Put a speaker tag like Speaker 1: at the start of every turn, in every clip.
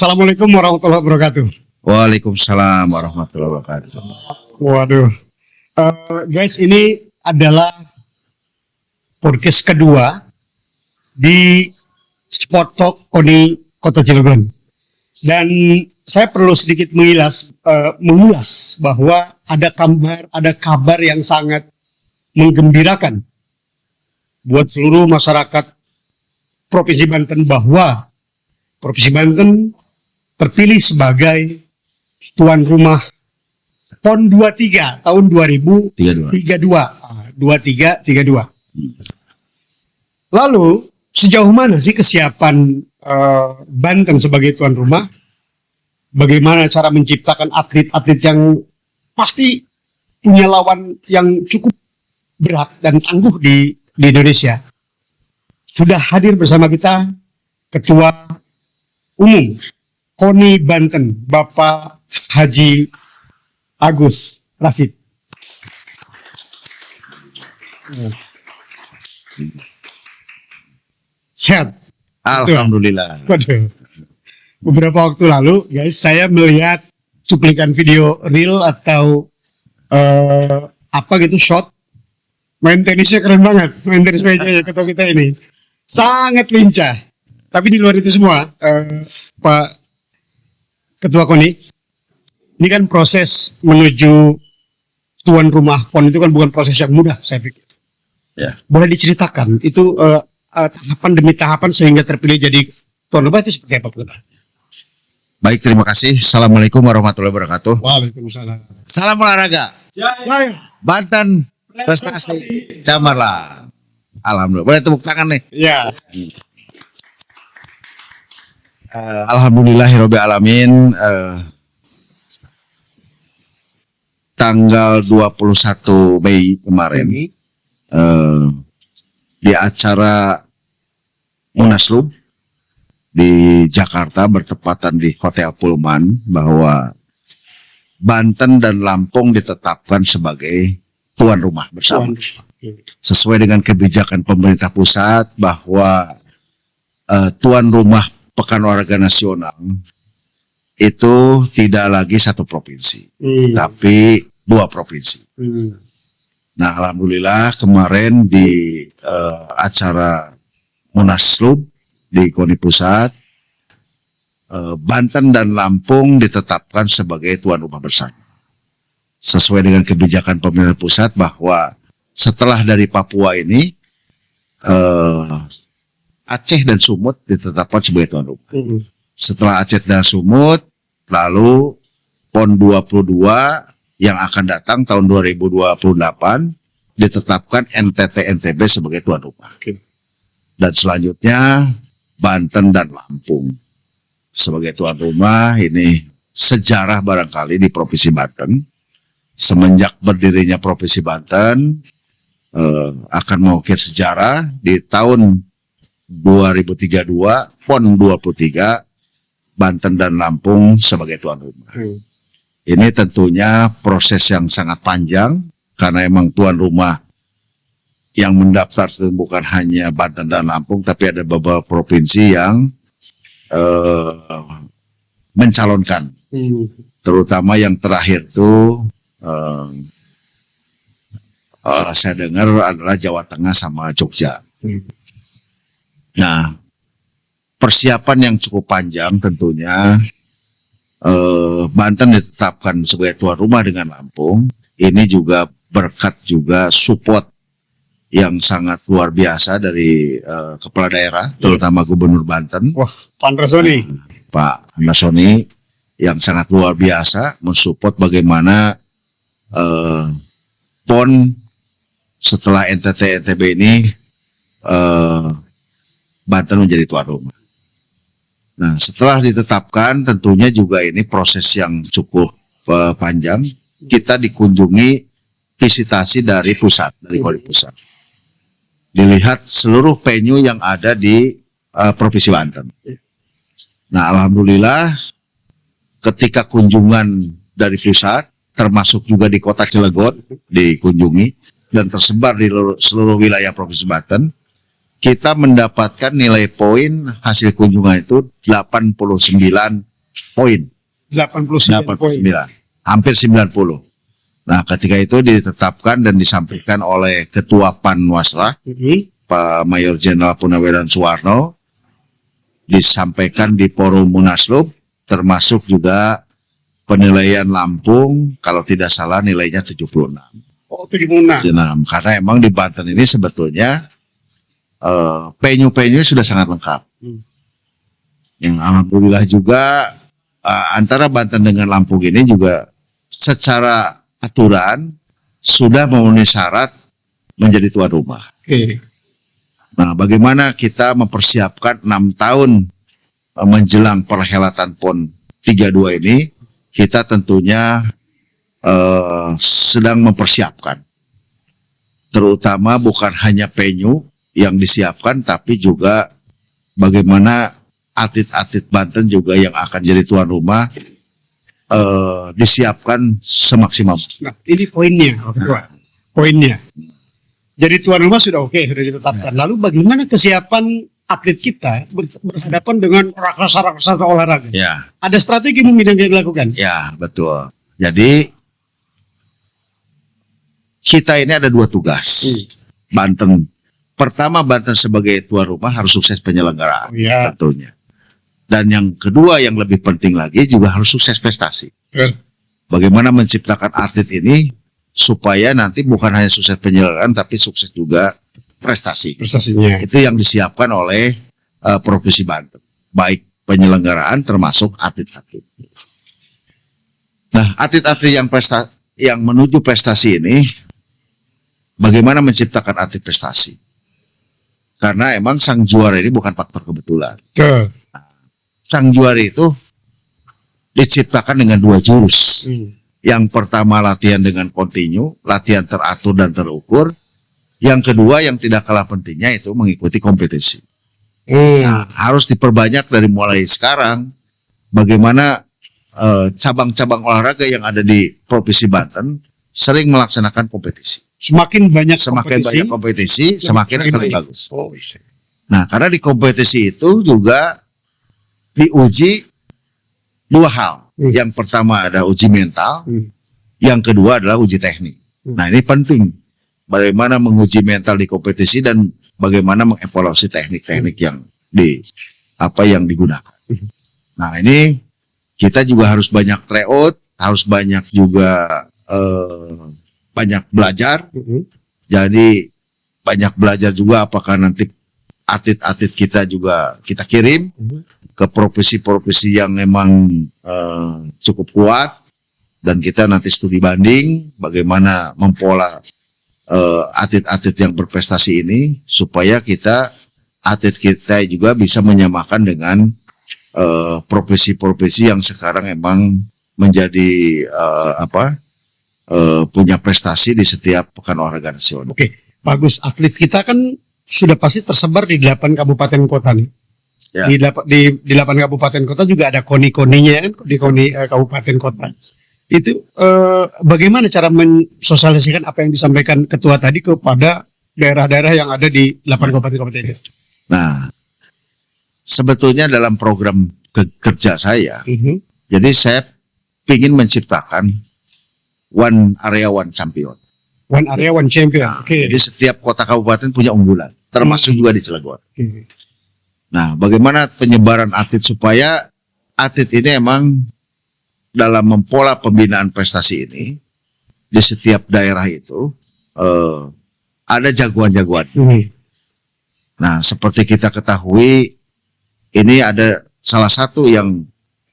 Speaker 1: Assalamualaikum warahmatullahi wabarakatuh.
Speaker 2: Waalaikumsalam warahmatullahi wabarakatuh.
Speaker 1: Waduh, guys, ini adalah podcast kedua di Sport Talk Koni Kota Cilegon. Dan saya perlu sedikit mengulas bahwa ada kabar yang sangat menggembirakan buat seluruh masyarakat Provinsi Banten bahwa Provinsi Banten terpilih sebagai tuan rumah PON 23 tahun 2032. 2332. Lalu sejauh mana sih kesiapan Banten sebagai tuan rumah? Bagaimana cara menciptakan atlet-atlet yang pasti punya lawan yang cukup berat dan tangguh di Indonesia? Sudah hadir bersama kita Ketua Umum KONI Banten, Bapak Haji Agus Rasid. Sehat.
Speaker 2: Alhamdulillah.
Speaker 1: Waduh. Beberapa waktu lalu, guys, saya melihat cuplikan video reel atau shot. Main tenisnya keren banget. Main tenis meja ketua kita ini sangat lincah. Tapi di luar itu semua, Pak Ketua KONI, ini kan proses menuju tuan rumah PON itu kan bukan proses yang mudah, saya pikir.
Speaker 2: Ya.
Speaker 1: Boleh diceritakan itu tahapan demi tahapan sehingga terpilih jadi tuan rumah itu seperti apa, Pak?
Speaker 2: Baik, terima kasih. Assalamualaikum warahmatullahi wabarakatuh.
Speaker 1: Waalaikumsalam.
Speaker 2: Salam olahraga.
Speaker 1: Jaya.
Speaker 2: Banten prestasi cemerlang. Alhamdulillah. Boleh tepuk tangan nih.
Speaker 1: Ya.
Speaker 2: Alhamdulillahirabbil alamin. Tanggal 21 Mei kemarin di acara Munaslup di Jakarta bertepatan di Hotel Pullman bahwa Banten dan Lampung ditetapkan sebagai tuan rumah bersama. Sesuai dengan kebijakan pemerintah pusat bahwa tuan rumah Pekan Olahraga Nasional itu tidak lagi satu provinsi, tapi dua provinsi. Nah, alhamdulillah kemarin di acara Munaslup di KONI Pusat, Banten dan Lampung ditetapkan sebagai tuan rumah bersama. Sesuai dengan kebijakan pemerintah pusat bahwa setelah dari Papua ini, Aceh dan Sumut ditetapkan sebagai tuan rumah. Setelah Aceh dan Sumut, lalu PON 22 yang akan datang tahun 2028 ditetapkan NTT NTB sebagai tuan rumah. Dan selanjutnya Banten dan Lampung sebagai tuan rumah. Ini sejarah barangkali di Provinsi Banten. Semenjak berdirinya Provinsi Banten akan mengukir sejarah di tahun 2032 PON 23 Banten dan Lampung sebagai tuan rumah. Ini tentunya proses yang sangat panjang karena emang tuan rumah yang mendaftar itu bukan hanya Banten dan Lampung, tapi ada beberapa provinsi yang mencalonkan. Terutama yang terakhir itu saya dengar adalah Jawa Tengah sama Jogja. Nah, persiapan yang cukup panjang tentunya. Banten ditetapkan sebagai tuan rumah dengan Lampung. Ini juga berkat juga support yang sangat luar biasa dari kepala daerah, terutama Gubernur Banten.
Speaker 1: Wah, Pak Andrasoni.
Speaker 2: Pak Andrasoni yang sangat luar biasa mensupport bagaimana PON setelah NTT NTB ini Banten menjadi tuan rumah. Nah, setelah ditetapkan tentunya juga ini proses yang cukup panjang. Kita dikunjungi visitasi dari pusat, dari KONI pusat. Dilihat seluruh venue yang ada di Provinsi Banten. Nah, alhamdulillah ketika kunjungan dari pusat, termasuk juga di Kota Cilegon dikunjungi dan tersebar di seluruh wilayah Provinsi Banten, kita mendapatkan nilai poin hasil kunjungan itu 89 poin.
Speaker 1: 89 poin.
Speaker 2: 89, hampir 90. Nah, ketika itu ditetapkan dan disampaikan oleh Ketua Panwasra, Pak Mayor Jenderal Purnawirawan Suwarno, disampaikan di forum Munaslup, termasuk juga penilaian Lampung, kalau tidak salah nilainya 76.
Speaker 1: Oh, 76.
Speaker 2: Karena emang di Banten ini sebetulnya penyu-penyu sudah sangat lengkap. Yang alhamdulillah juga antara Banten dengan Lampung ini juga secara aturan sudah memenuhi syarat menjadi tuan rumah.
Speaker 1: Oke.
Speaker 2: Nah, bagaimana kita mempersiapkan 6 tahun menjelang perhelatan PON 32 ini, kita tentunya sedang mempersiapkan. Terutama bukan hanya penyu yang disiapkan, tapi juga bagaimana atlet-atlet Banten juga yang akan jadi tuan rumah disiapkan semaksimal.
Speaker 1: Nah, ini poinnya, Pak Ketua. Poinnya. Jadi tuan rumah sudah oke, sudah ditetapkan. Lalu bagaimana kesiapan atlet kita berhadapan dengan raksasa-raksasa olahraga?
Speaker 2: Ya,
Speaker 1: Ada strategi mungkin yang dilakukan?
Speaker 2: ya betul. Jadi kita ini ada 2 tugas. Banten. Pertama, Banten sebagai tuan rumah harus sukses penyelenggaraan,
Speaker 1: Oh, ya.
Speaker 2: tentunya. Dan yang kedua yang lebih penting lagi juga harus sukses prestasi. Bagaimana menciptakan atlet ini supaya nanti bukan hanya sukses penyelenggaraan tapi sukses juga prestasi.
Speaker 1: Prestasinya.
Speaker 2: Itu yang disiapkan oleh Provinsi Banten, baik penyelenggaraan termasuk atlet-atlet. Nah, atlet-atlet yang menuju prestasi ini, bagaimana menciptakan atlet prestasi? Karena emang sang juara ini bukan faktor kebetulan.
Speaker 1: Betul.
Speaker 2: Sang juara itu diciptakan dengan 2 jurus. Yang pertama latihan dengan kontinu, latihan teratur dan terukur. Yang kedua yang tidak kalah pentingnya itu mengikuti kompetisi. Nah, harus diperbanyak dari mulai sekarang. Bagaimana cabang-cabang olahraga yang ada di Provinsi Banten sering melaksanakan kompetisi.
Speaker 1: Semakin banyak
Speaker 2: Semakin banyak kompetisi, semakin akan bagus.
Speaker 1: Oh, bisa.
Speaker 2: Nah, karena di kompetisi itu juga diuji 2 hal. Yang pertama ada uji mental, yang kedua adalah uji teknik. Nah, ini penting. Bagaimana menguji mental di kompetisi dan bagaimana mengevaluasi teknik-teknik yang digunakan. Nah, ini kita juga harus banyak tryout, harus banyak juga banyak belajar. Jadi banyak belajar juga apakah nanti atlet-atlet kita juga kita kirim ke provinsi-provinsi yang memang cukup kuat, dan kita nanti studi banding bagaimana mempola atlet-atlet yang berprestasi ini supaya atlet kita juga bisa menyamakan dengan provinsi-provinsi yang sekarang emang menjadi punya prestasi di setiap pekan olahraga nasional.
Speaker 1: Oke, bagus. Atlet kita kan sudah pasti tersebar di 8 kabupaten kota nih.
Speaker 2: Ya.
Speaker 1: Di 8 kabupaten kota juga ada koni-koninya kan, koni kabupaten kota. Itu bagaimana cara mensosialisasikan apa yang disampaikan ketua tadi kepada daerah-daerah yang ada di 8 kabupaten itu?
Speaker 2: Nah, sebetulnya dalam program kerja saya, jadi saya ingin menciptakan one area one champion.
Speaker 1: One area one champion. Oke.
Speaker 2: Jadi setiap kota kabupaten punya unggulan, termasuk juga di Cilegon. Nah, bagaimana penyebaran atlet supaya atlet ini emang dalam mempola pembinaan prestasi ini di setiap daerah itu ada jagoan-jagoan. Nah, seperti kita ketahui, ini ada salah satu yang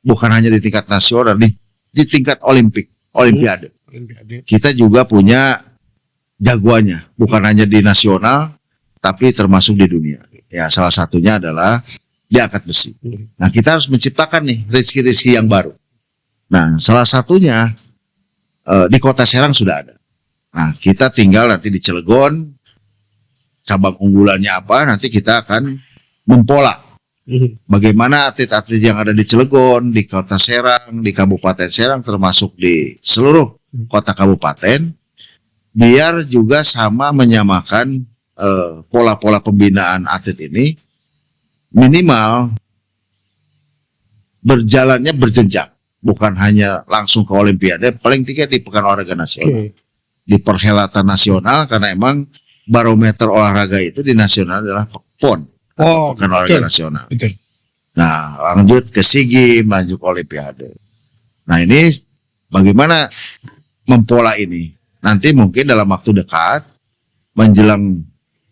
Speaker 2: bukan hanya di tingkat nasional, di tingkat olimpiade. Kita juga punya jagoannya, bukan hanya di nasional, tapi termasuk di dunia. Ya, salah satunya adalah di angkat besi. Nah, kita harus menciptakan nih rezeki-rezeki yang baru. Nah, salah satunya di Kota Serang sudah ada. Nah, kita tinggal nanti di Cilegon, cabang unggulannya apa, nanti kita akan mempola. Bagaimana atlet-atlet yang ada di Cilegon, di Kota Serang, di Kabupaten Serang, termasuk di seluruh kota kabupaten, biar juga sama menyamakan pola-pola pembinaan atlet ini, minimal berjalannya berjenjang, bukan hanya langsung ke Olimpiade, paling tidak di Pekan Olahraga Nasional, di perhelatan nasional, karena emang barometer olahraga itu di nasional adalah PON,
Speaker 1: Oh,
Speaker 2: Pekan Olahraga Nasional.
Speaker 1: betul.
Speaker 2: Nah, lanjut ke SEA Games, lanjut ke Olimpiade. Nah, ini bagaimana mempola ini? Nanti mungkin dalam waktu dekat, menjelang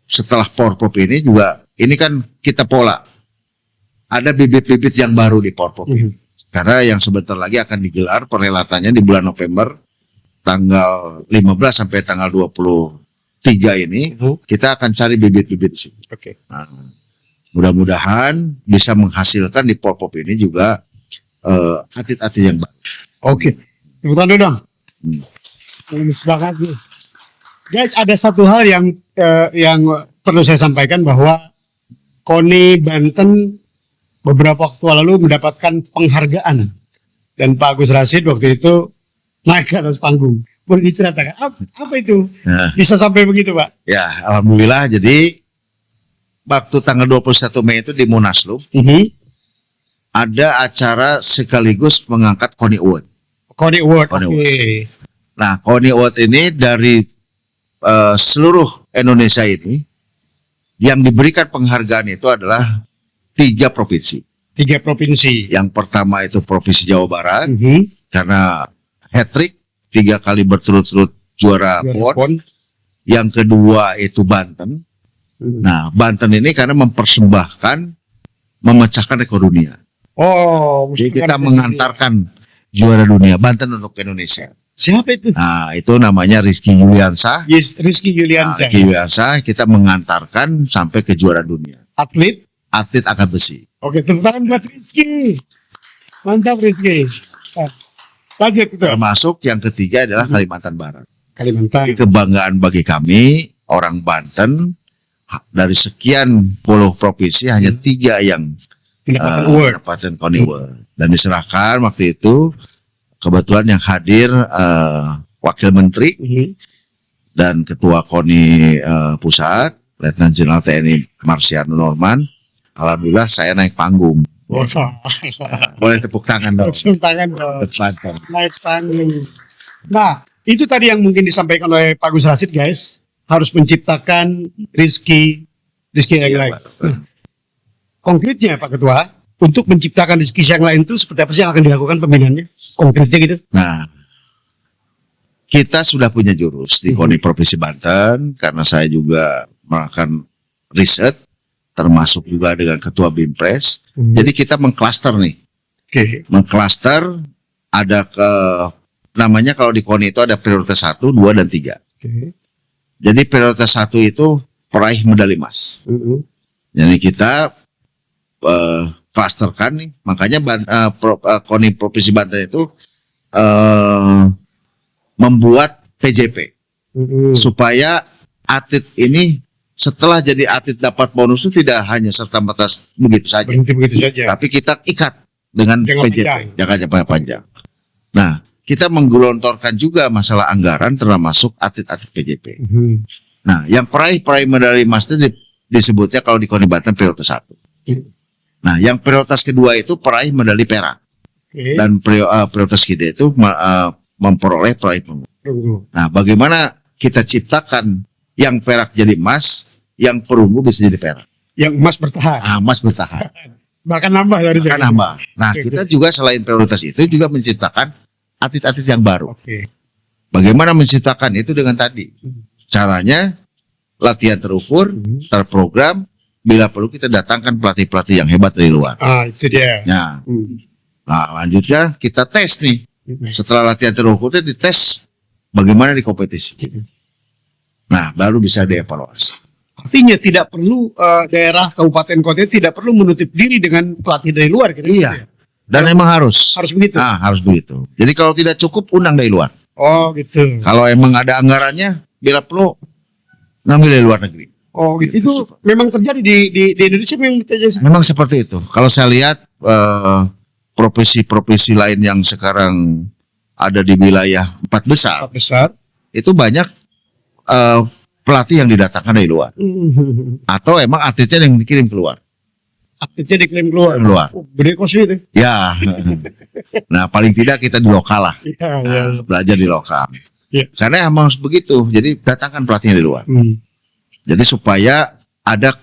Speaker 2: setelah Porprov ini juga, ini kan kita pola. Ada bibit-bibit yang baru di Porprov. Karena yang sebentar lagi akan digelar perhelatannya di bulan November, tanggal 15 sampai tanggal 23 ini, kita akan cari bibit-bibit di situ.
Speaker 1: Oke.
Speaker 2: Nah, mudah-mudahan bisa menghasilkan di Porprov ini juga atlet-atlet yang baik.
Speaker 1: Oke. Tepuk tangan dulu dong. Bagus banget nih. Guys, ada satu hal yang perlu saya sampaikan bahwa KONI Banten beberapa waktu lalu mendapatkan penghargaan dan Pak Agus Rashid waktu itu naik ke atas panggung. Boleh diceritakan apa itu?
Speaker 2: Nah,
Speaker 1: Bisa sampai begitu, Pak?
Speaker 2: ya, alhamdulillah. Jadi waktu tanggal 21 Mei itu di Munaslup ada acara sekaligus mengangkat KONI Award.
Speaker 1: KONI Award.
Speaker 2: KONI
Speaker 1: Oke.
Speaker 2: Nah, KONI Award ini dari seluruh Indonesia ini yang diberikan penghargaan itu adalah 3 provinsi.
Speaker 1: 3 provinsi.
Speaker 2: Yang pertama itu Provinsi Jawa Barat karena hat-trick 3 kali berturut-turut juara PON.
Speaker 1: PON.
Speaker 2: Yang kedua itu Banten. Nah, Banten ini karena memecahkan rekor dunia.
Speaker 1: Oh,
Speaker 2: Jadi kita mengantarkan juara dunia Banten untuk Indonesia.
Speaker 1: Siapa itu?
Speaker 2: Nah, itu namanya Rizky Yuliansah.
Speaker 1: Yes, Rizky Yuliansah.
Speaker 2: Rizky Yuliansah kita mengantarkan sampai ke juara dunia.
Speaker 1: Atlet.
Speaker 2: Atlet angkat besi.
Speaker 1: Oke, tepuk tangan buat Rizky. Mantap Rizky. Nah, lanjut itu.
Speaker 2: Termasuk yang ketiga adalah Kalimantan Barat.
Speaker 1: Kalimantan.
Speaker 2: Ini kebanggaan bagi kami orang Banten, dari sekian puluh provinsi hanya 3 yang
Speaker 1: Mendapatkan award.
Speaker 2: mendapatkan KONI Award. Dan diserahkan waktu itu kebetulan yang hadir Wakil Menteri dan Ketua KONI Pusat, Letnan Jenderal TNI Marsiano Norman. Alhamdulillah saya naik panggung. Boleh tepuk tangan dong.
Speaker 1: Tepuk tangan dong.
Speaker 2: Tepuk tangan.
Speaker 1: Nice panggung. Nah, itu tadi yang mungkin disampaikan oleh Pak Gus Rashid, guys. Harus menciptakan Rizky yang lain. Konkretnya Pak Ketua, untuk menciptakan Rizky yang lain itu seperti apa sih yang akan dilakukan pembinaannya? Konkretnya gitu.
Speaker 2: Nah, kita sudah punya jurus di KONI Provinsi Banten karena saya juga melakukan riset termasuk juga dengan Ketua Bimpres. Jadi kita mengklaster nih.
Speaker 1: Oke.
Speaker 2: Mengklaster ada namanya kalau di KONI itu ada prioritas 1, 2 dan 3.
Speaker 1: Oke.
Speaker 2: Jadi prioritas 1 itu peraih medali emas. Jadi kita klasterkan nih, makanya KONI Provinsi Banten itu membuat PJP supaya atlet ini setelah jadi atlet dapat bonus itu tidak hanya serta-merta begitu saja,
Speaker 1: Berhenti begitu saja.
Speaker 2: tapi kita ikat dengan
Speaker 1: Jangka
Speaker 2: PJP,
Speaker 1: panjang.
Speaker 2: jangka panjang. Nah, kita menggelontorkan juga masalah anggaran termasuk atlet-atlet PJP. Nah, yang peraih medali emas itu disebutnya kalau di KONI Banten prioritas 1. Nah, yang prioritas kedua itu peraih medali perak.
Speaker 1: Oke.
Speaker 2: Dan prioritas kita itu memperoleh peraih perunggu. Nah, bagaimana kita ciptakan yang perak jadi emas, yang perunggu bisa jadi perak.
Speaker 1: Yang emas bertahan.
Speaker 2: Nah, emas bertahan.
Speaker 1: Bahkan nambah dari
Speaker 2: Kan nambah. Nah, kita juga selain prioritas itu juga menciptakan atlet-atlet yang baru.
Speaker 1: Oke.
Speaker 2: Bagaimana menciptakan itu dengan tadi? Caranya latihan terukur, terprogram, bila perlu kita datangkan pelatih-pelatih yang hebat dari luar.
Speaker 1: Ah, itu dia.
Speaker 2: Nah, lanjutnya kita tes nih. Setelah latihan terukur itu dites bagaimana di kompetisi. Nah, baru bisa dievaluasi.
Speaker 1: Artinya tidak perlu daerah kabupaten kota tidak perlu menutup diri dengan pelatih dari luar. Gitu.
Speaker 2: Iya. Dan emang harus.
Speaker 1: Harus begitu.
Speaker 2: Nah, harus begitu. Jadi kalau tidak cukup, undang dari luar.
Speaker 1: Oh gitu.
Speaker 2: Kalau emang ada anggarannya, bila perlu ngambil dari luar negeri.
Speaker 1: Oh gitu. Itu memang terjadi di Indonesia memang terjadi.
Speaker 2: Memang seperti itu. Kalau saya lihat profesi-profesi lain yang sekarang ada di wilayah 4 besar,
Speaker 1: Besar.
Speaker 2: itu banyak pelatih yang didatangkan dari luar. Atau emang atletnya yang dikirim keluar.
Speaker 1: Atletnya diklaim keluar.
Speaker 2: Keluar.
Speaker 1: Oh, gede kos itu.
Speaker 2: Ya. Nah, paling tidak kita di lokal lah.
Speaker 1: Iya,
Speaker 2: Belajar di lokal.
Speaker 1: Iya.
Speaker 2: Karena emang harus begitu. Jadi datangkan pelatihnya di luar. Jadi supaya ada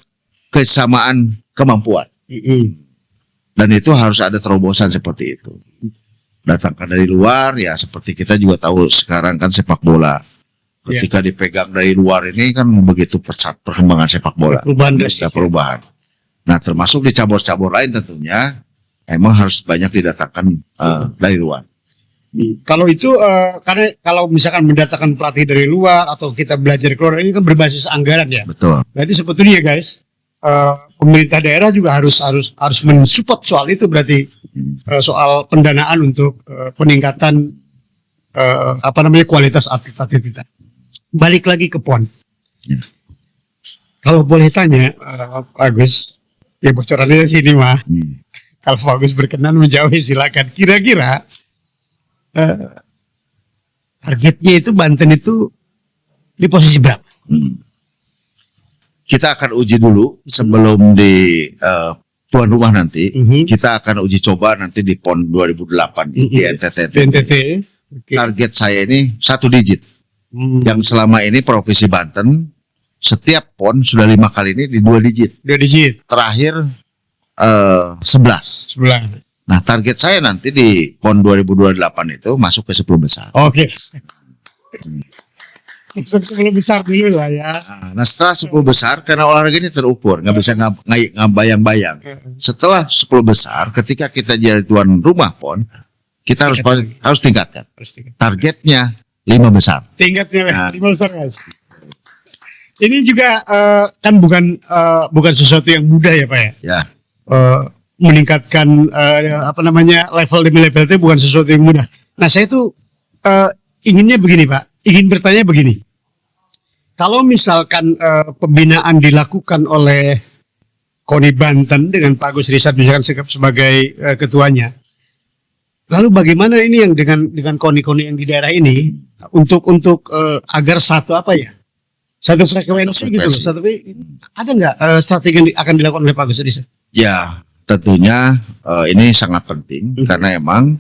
Speaker 2: kesamaan kemampuan. Dan itu harus ada terobosan seperti itu. Datangkan dari luar, ya seperti kita juga tahu sekarang kan sepak bola. Ketika dipegang dari luar ini kan begitu pesat perkembangan sepak bola. Perubahan. Nah, termasuk di cabur-cabur lain tentunya emang harus banyak didatangkan dari luar.
Speaker 1: Kalau itu karena kalau misalkan mendatangkan pelatih dari luar atau kita belajar keluar ini kan berbasis anggaran ya.
Speaker 2: Betul.
Speaker 1: Berarti sebetulnya guys, pemerintah daerah juga harus mensupport soal itu berarti soal pendanaan untuk peningkatan kualitas atlet-atlet kita. Balik lagi ke PON.
Speaker 2: Ya.
Speaker 1: Kalau boleh tanya, Agus. Ya bocorannya sini mah. Kalau Pak Agus berkenan menjawab silakan. Kira-kira targetnya itu Banten itu di posisi berapa?
Speaker 2: Kita akan uji dulu sebelum di tuan rumah nanti. Kita akan uji coba nanti di PON 2008 di NTT.
Speaker 1: Okay.
Speaker 2: Target saya ini 1 digit. Yang selama ini Provinsi Banten setiap PON sudah 5 kali ini di 2 digit.
Speaker 1: 2 digit.
Speaker 2: Terakhir 11. Nah, target saya nanti di PON 2028 itu masuk ke 10 besar.
Speaker 1: Oke. Masuk 10 besar dulu lah ya.
Speaker 2: Nah, setelah 10 besar karena olahraga ini terukur, nggak bisa bayang-bayang. Setelah 10 besar, ketika kita jadi tuan rumah PON, kita harus tingkatkan. Targetnya 5 besar.
Speaker 1: Tingkatnya 5 besar, guys. Ini juga kan bukan sesuatu yang mudah ya Pak ya.
Speaker 2: Ya.
Speaker 1: Meningkatkan level demi level itu bukan sesuatu yang mudah. Nah saya tuh inginnya begini Pak, ingin bertanya begini. Kalau misalkan pembinaan dilakukan oleh KONI Banten dengan Pak Agus Rizad misalkan sebagai ketuanya, lalu bagaimana ini yang dengan KONI-KONI yang di daerah ini untuk agar satu frekuensi gitu loh. Ada nggak strategi yang akan dilakukan oleh Pak Agus Rizad?
Speaker 2: Ya, tentunya ini sangat penting karena emang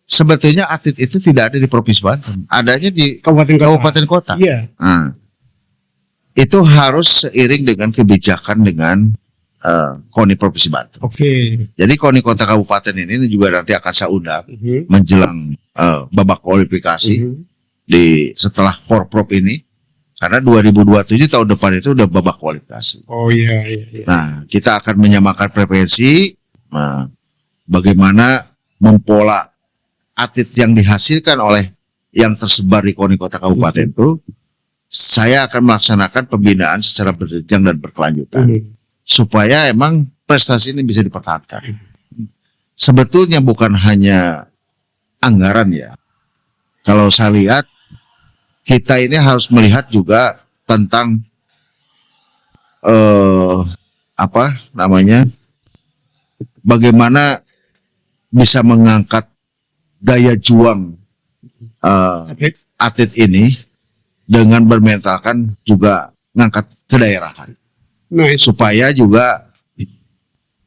Speaker 2: sebetulnya atlet itu tidak ada di Provinsi Banten, adanya di kabupaten kota.
Speaker 1: Iya.
Speaker 2: Nah, itu harus seiring dengan kebijakan dengan KONI Provinsi Banten.
Speaker 1: Oke.
Speaker 2: Jadi KONI kota kabupaten ini juga nanti akan saya undang menjelang babak kualifikasi di setelah Porprov ini. Karena 2027 tahun depan itu udah babak kualifikasi.
Speaker 1: Oh iya.
Speaker 2: Nah, kita akan menyamakan frekuensi, bagaimana mempola atlet yang dihasilkan oleh yang tersebar di KONI kota kabupaten itu. Saya akan melaksanakan pembinaan secara berjenjang dan berkelanjutan, supaya emang prestasi ini bisa dipertahankan. Sebetulnya bukan hanya anggaran ya. Kalau saya lihat, kita ini harus melihat juga tentang bagaimana bisa mengangkat daya juang atlet ini dengan bermentalkan juga ngangkat ke daerahan, supaya juga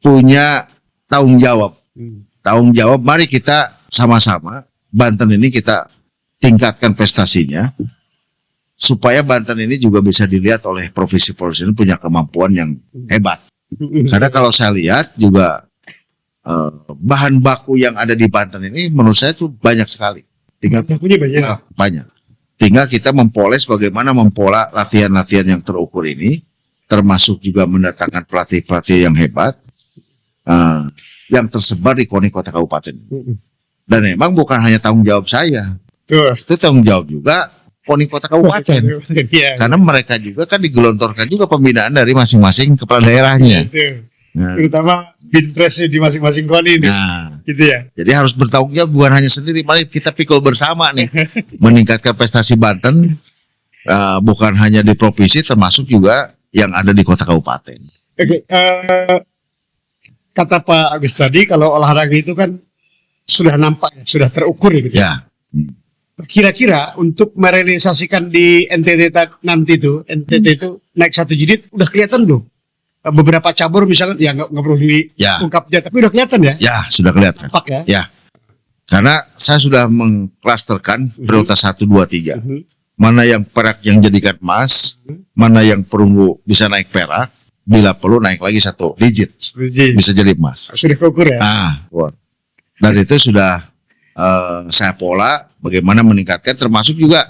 Speaker 2: punya tanggung jawab. Mari kita sama-sama Banten ini kita tingkatkan prestasinya, supaya Banten ini juga bisa dilihat oleh provinsi-provinsi ini punya kemampuan yang hebat. Karena kalau saya lihat juga bahan baku yang ada di Banten ini menurut saya itu banyak sekali. Tinggal banyak. Tinggal kita mempoles bagaimana mempola latihan-latihan yang terukur ini, termasuk juga mendatangkan pelatih-pelatih yang hebat yang tersebar di KONI kota kabupaten. Dan memang bukan hanya tanggung jawab saya. Itu tanggung jawab juga KONI kota kabupaten. Karena mereka juga kan digelontorkan juga pembinaan dari masing-masing kepala daerahnya. Nah,
Speaker 1: terutama binpres di masing-masing KONI ini. Gitu ya.
Speaker 2: Jadi harus bertanggung jawab, bukan hanya sendiri. Mari kita pikul bersama nih, meningkatkan prestasi Banten, bukan hanya di provinsi, termasuk juga yang ada di kota kabupaten.
Speaker 1: Oke, kata Pak Agus tadi kalau olahraga itu kan sudah nampak, sudah terukur gitu.
Speaker 2: Ya.
Speaker 1: Kira-kira untuk merealisasikan di NTT nanti itu, NTT itu naik 1 digit udah kelihatan belum? beberapa cabur misalnya, ya nggak perlu
Speaker 2: Ya.
Speaker 1: diungkapnya, tapi udah kelihatan ya,
Speaker 2: Ya, sudah kelihatan.
Speaker 1: Pak ya.
Speaker 2: Ya. Karena saya sudah mengklasterkan prioritas 1, 2, 3.
Speaker 1: Mhm.
Speaker 2: Mana yang perak yang jadikan emas, mana yang perunggu bisa naik perak, bila perlu naik lagi 1 digit
Speaker 1: Setuju.
Speaker 2: bisa jadi emas.
Speaker 1: Sudah kukur ya.
Speaker 2: Wah. Dan itu sudah saya pola bagaimana meningkatkan, termasuk juga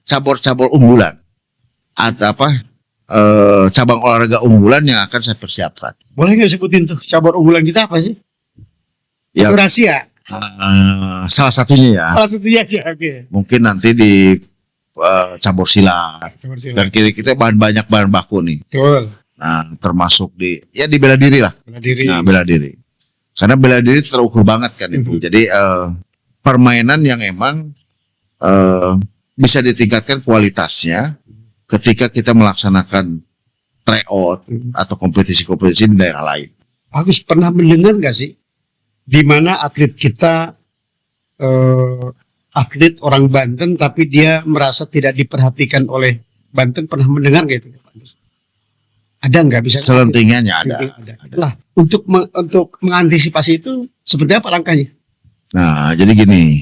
Speaker 2: cabur-cabur unggulan atau cabang olahraga unggulan yang akan saya persiapkan.
Speaker 1: Boleh nggak sebutin tuh cabur unggulan kita apa sih?
Speaker 2: Ya,
Speaker 1: Itu rahasia.
Speaker 2: salah satunya ya,
Speaker 1: Salah satunya aja. Oke.
Speaker 2: mungkin nanti di cabur silat.
Speaker 1: Cabur silat.
Speaker 2: Dan kita banyak bahan baku nih.
Speaker 1: Betul.
Speaker 2: Nah, termasuk di bela diri lah.
Speaker 1: Bela diri.
Speaker 2: Nah, bela diri. Karena bela diri terukur banget kan itu. Jadi permainan yang emang bisa ditingkatkan kualitasnya ketika kita melaksanakan tryout atau kompetisi-kompetisi di daerah lain.
Speaker 1: Agus pernah mendengar nggak sih di mana atlet kita atlet orang Banten tapi dia merasa tidak diperhatikan oleh Banten, pernah mendengar nggak itu? Ada nggak bisa?
Speaker 2: Selentingannya ada.
Speaker 1: Lah, untuk mengantisipasi itu seperti apa langkahnya?
Speaker 2: Nah, jadi gini.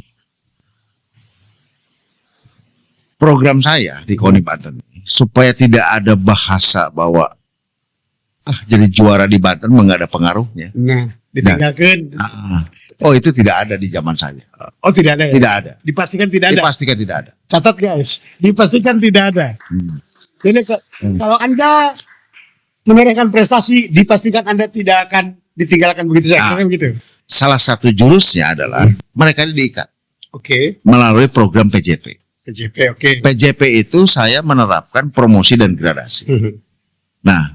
Speaker 2: Program saya di KONI Banten supaya tidak ada bahasa bahwa jadi juara di Banten nggak ada pengaruhnya.
Speaker 1: Nah, ditinggalkan.
Speaker 2: Oh, itu tidak ada di zaman saya.
Speaker 1: Oh, tidak ada ya?
Speaker 2: Tidak ada.
Speaker 1: Dipastikan tidak ada.
Speaker 2: Dipastikan tidak ada.
Speaker 1: Catat guys, dipastikan tidak ada. Jadi kalau Anda menorehkan prestasi, dipastikan Anda tidak akan ditinggalkan begitu saja. Kan begitu.
Speaker 2: Salah satu jurusnya adalah mereka diikat
Speaker 1: Oke.
Speaker 2: melalui program PJP.
Speaker 1: PJP, oke.
Speaker 2: PJP itu saya menerapkan promosi dan gradasi. Nah,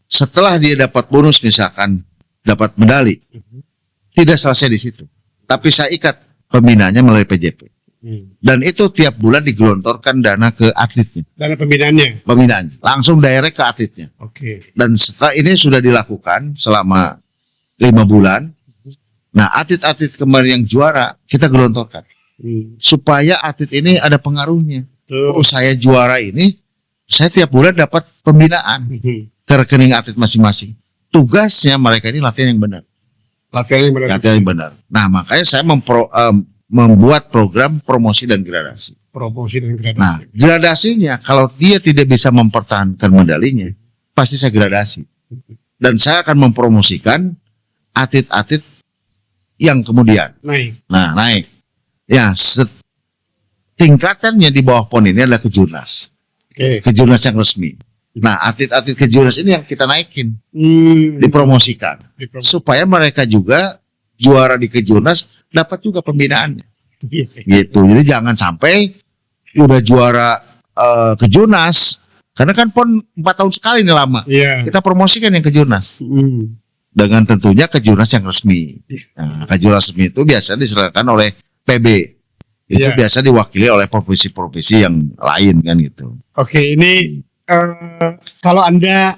Speaker 2: setelah dia dapat bonus misalkan dapat medali, tidak selesai di situ. Tapi saya ikat pembinaannya melalui PJP. Dan itu tiap bulan digelontorkan dana ke atletnya.
Speaker 1: Dana pembinaannya.
Speaker 2: Pembinaannya langsung direct ke atletnya.
Speaker 1: Oke.
Speaker 2: Dan setelah ini sudah dilakukan selama 5 bulan. Nah, atlet-atlet kemarin yang juara kita gelontorkan supaya atlet ini ada pengaruhnya. Oh, saya juara ini, saya tiap bulan dapat pembinaan ke rekening atlet masing-masing. Tugasnya mereka ini latihan yang benar.
Speaker 1: Latihan yang benar.
Speaker 2: Latihan yang benar. Nah, makanya saya membuat program promosi dan gradasi.
Speaker 1: Promosi dan gradasi.
Speaker 2: Nah, gradasinya kalau dia tidak bisa mempertahankan medalinya, pasti saya gradasi. Dan saya akan mempromosikan atlet-atlet yang kemudian
Speaker 1: Naik.
Speaker 2: Nah, naik. Ya, tingkatannya di bawah PON ini adalah kejurnas.
Speaker 1: Oke.
Speaker 2: Kejurnas yang resmi. Nah, atlet-atlet kejurnas ini yang kita naikin, dipromosikan. Supaya mereka juga juara di kejurnas dapat juga pembinaannya. Gitu. Jadi jangan sampai udah juara kejurnas, karena kan PON 4 tahun sekali nih lama.
Speaker 1: Iya.
Speaker 2: Kita promosikan yang kejurnas. Dengan tentunya kejurnas yang resmi. Nah, kejurnas resmi itu biasanya diserahkan oleh PB. Itu biasa diwakili oleh provinsi-provinsi yang lain kan gitu.
Speaker 1: Oke, ini kalau Anda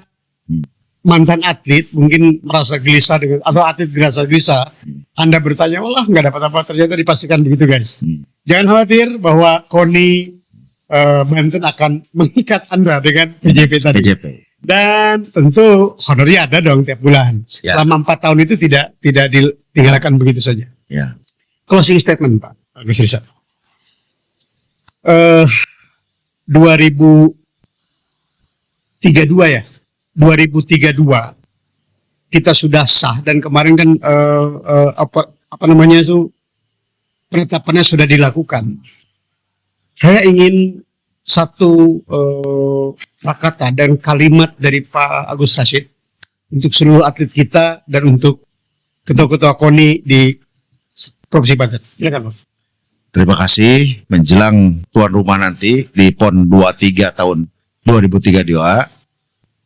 Speaker 1: mantan atlet mungkin merasa gelisah dengan, atau atlet merasa gelisah, Anda bertanya, "Walah, nggak dapat apa," ternyata dipastikan begitu, guys. Jangan khawatir bahwa KONI Banten akan mengikat Anda dengan PJP tadi.
Speaker 2: PJP.
Speaker 1: Dan tentu honornya ada dong tiap bulan.
Speaker 2: Ya.
Speaker 1: Selama 4 tahun itu tidak ditinggalkan begitu saja.
Speaker 2: Ya.
Speaker 1: Closing statement, Pak Agus Rizal. 2032 ya. 2032 kita sudah sah, dan kemarin kan apa namanya itu penetapannya sudah dilakukan. Saya ingin satu kata dan kalimat dari Pak Agus Rashid untuk seluruh atlet kita dan untuk ketua-ketua KONI di Provinsi Banten. Silakan, Pak.
Speaker 2: Terima kasih. Menjelang tuan rumah nanti di PON 23 tahun 2032,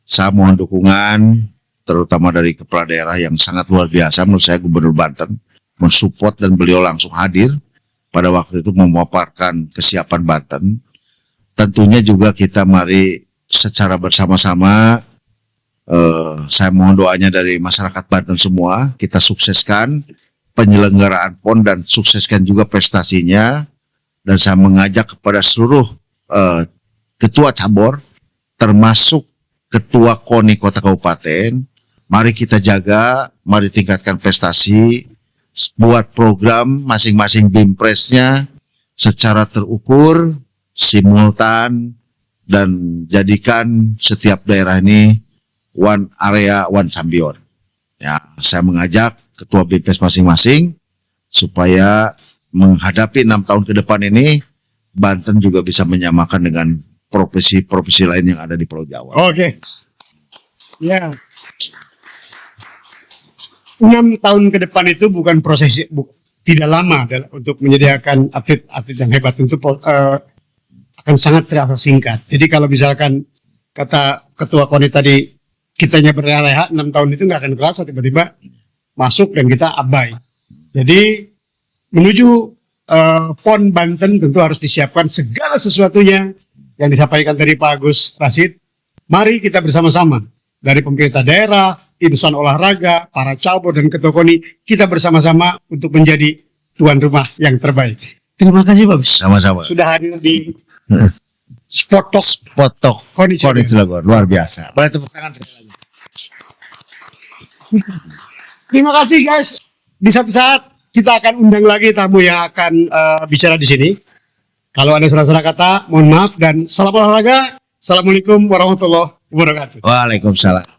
Speaker 2: saya mohon dukungan terutama dari kepala daerah yang sangat luar biasa menurut saya, Gubernur Banten, mensupport, dan beliau langsung hadir pada waktu itu memaparkan kesiapan Banten. Tentunya juga kita mari secara bersama-sama, saya mohon doanya dari masyarakat Banten semua, kita sukseskan penyelenggaraan PON dan sukseskan juga prestasinya. Dan saya mengajak kepada seluruh ketua cabur, termasuk Ketua KONI Kota Kabupaten, mari kita jaga, mari tingkatkan prestasi, buat program masing-masing BIMPRESnya secara terukur, simultan, dan jadikan setiap daerah ini one area, one champion. Ya, saya mengajak ketua BIMPRES masing-masing supaya menghadapi 6 tahun ke depan ini, Banten juga bisa menyamakan dengan profesi-profesi lain yang ada di Pulau Jawa.
Speaker 1: Oke. Ya. 6 tahun ke depan itu bukan proses tidak lama untuk menyediakan atlet-atlet yang hebat, untuk akan sangat terasa singkat. Jadi kalau misalkan kata ketua KONI tadi kitanya berleha-leha 6 tahun itu nggak akan terasa, tiba-tiba masuk dan kita abai. Jadi menuju PON Banten tentu harus disiapkan segala sesuatunya yang disampaikan tadi Pak Agus Rashid. Mari kita bersama-sama dari pemerintah daerah, insan olahraga, para cabur dan ketua KONI, kita bersama-sama untuk menjadi tuan rumah yang terbaik. Terima kasih Pak Agus.
Speaker 2: Sama-sama.
Speaker 1: Sudah hadir di Sport Talk KONI
Speaker 2: Cilegon, luar biasa. Boleh tepuk tangan sekali lagi.
Speaker 1: Terima kasih guys. Di satu saat kita akan undang lagi tamu yang akan bicara di sini. Kalau ada salah-salah kata, mohon maaf dan salam olahraga. Assalamualaikum warahmatullahi wabarakatuh.
Speaker 2: Waalaikumsalam.